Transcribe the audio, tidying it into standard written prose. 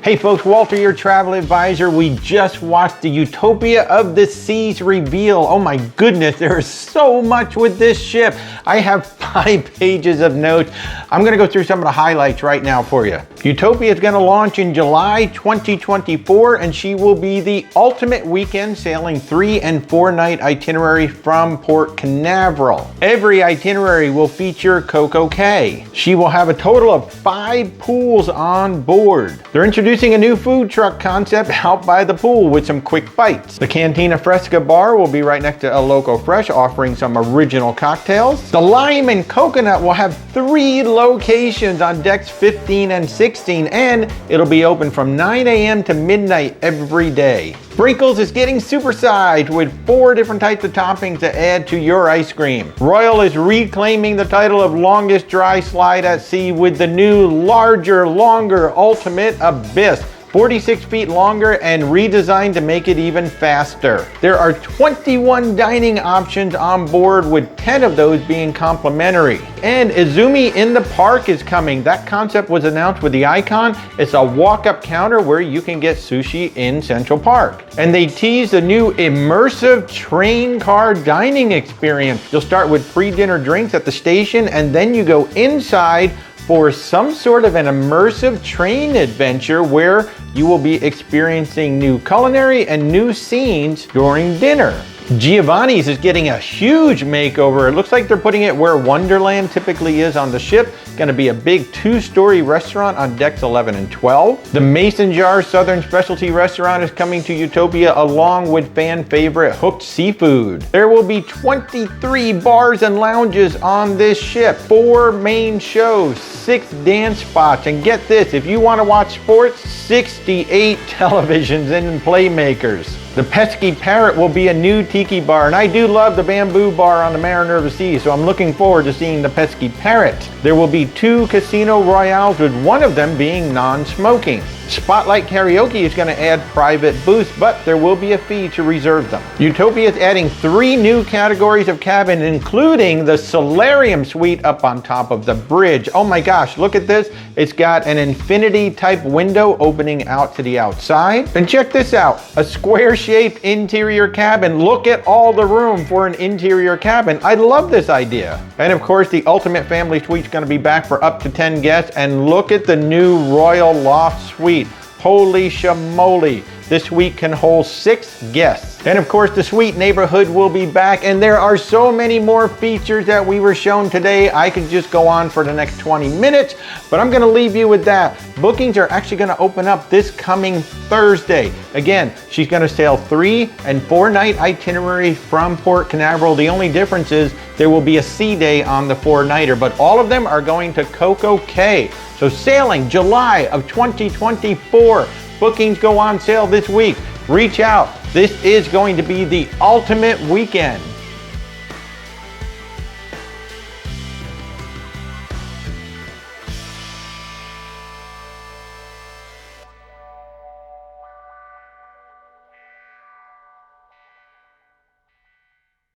Hey folks, Walter, your travel advisor. We just watched the Utopia of the Seas reveal. Oh my goodness, there is so much with this ship. I have 5 pages of notes. I'm gonna go through some of the highlights right now for you. Utopia is gonna launch in July 2024, and she will be the ultimate weekend sailing 3 and 4 night itinerary from Port Canaveral. Every itinerary will feature Coco Cay. She will have a total of 5 pools on board. They're introducing a new food truck concept out by the pool with some quick bites. The Cantina Fresca bar will be right next to El Loco Fresh, offering some original cocktails. The Lime and Coconut will have 3 locations on decks 15 and 16, and it'll be open from 9 a.m. to midnight every day. Sprinkles is getting supersized with 4 different types of toppings to add to your ice cream. Royal is reclaiming the title of longest dry slide at sea with the new larger, longer Ultimate Abyss. 46 feet longer and redesigned to make it even faster. There are 21 dining options on board, with 10 of those being complimentary. And Izumi in the Park is coming. That concept was announced with the Icon. It's a walk-up counter where you can get sushi in Central Park. And they teased a new immersive train car dining experience. You'll start with pre-dinner drinks at the station, and then you go inside for some sort of an immersive train adventure where you will be experiencing new culinary and new scenes during dinner. Giovanni's is getting a huge makeover. It looks like they're putting it where Wonderland typically is on the ship. It's going to be a big 2-story restaurant on decks 11 and 12. The Mason Jar Southern Specialty Restaurant is coming to Utopia along with fan favorite Hooked Seafood. There will be 23 bars and lounges on this ship, 4 main shows, 6 dance spots, and get this, if you want to watch sports, 68 televisions and playmakers. The Pesky Parrot will be a new tiki bar, and I do love the bamboo bar on the Mariner of the Sea, so I'm looking forward to seeing the Pesky Parrot. There will be 2 Casino Royales, with one of them being non-smoking. Spotlight Karaoke is going to add private booths, but there will be a fee to reserve them. Utopia is adding 3 new categories of cabin, including the Solarium suite up on top of the bridge. Oh my gosh, look at this. It's got an infinity type window opening out to the outside. And check this out, a square-shaped interior cabin. Look at all the room for an interior cabin. I love this idea. And of course, the Ultimate Family Suite is going to be back for up to 10 guests. And look at the new Royal Loft Suite. Holy shamoly, this suite can hold 6 guests. And of course, the Suite Neighborhood will be back, and there are so many more features that we were shown today. I could just go on for the next 20 minutes, but I'm gonna leave you with that. Bookings are actually gonna open up this coming Thursday. Again, she's gonna sail 3 and 4 night itinerary from Port Canaveral. The only difference is there will be a sea day on the 4-nighter, but all of them are going to Coco Cay. So sailing July of 2024. Bookings go on sale this week. Reach out. This is going to be the ultimate weekend.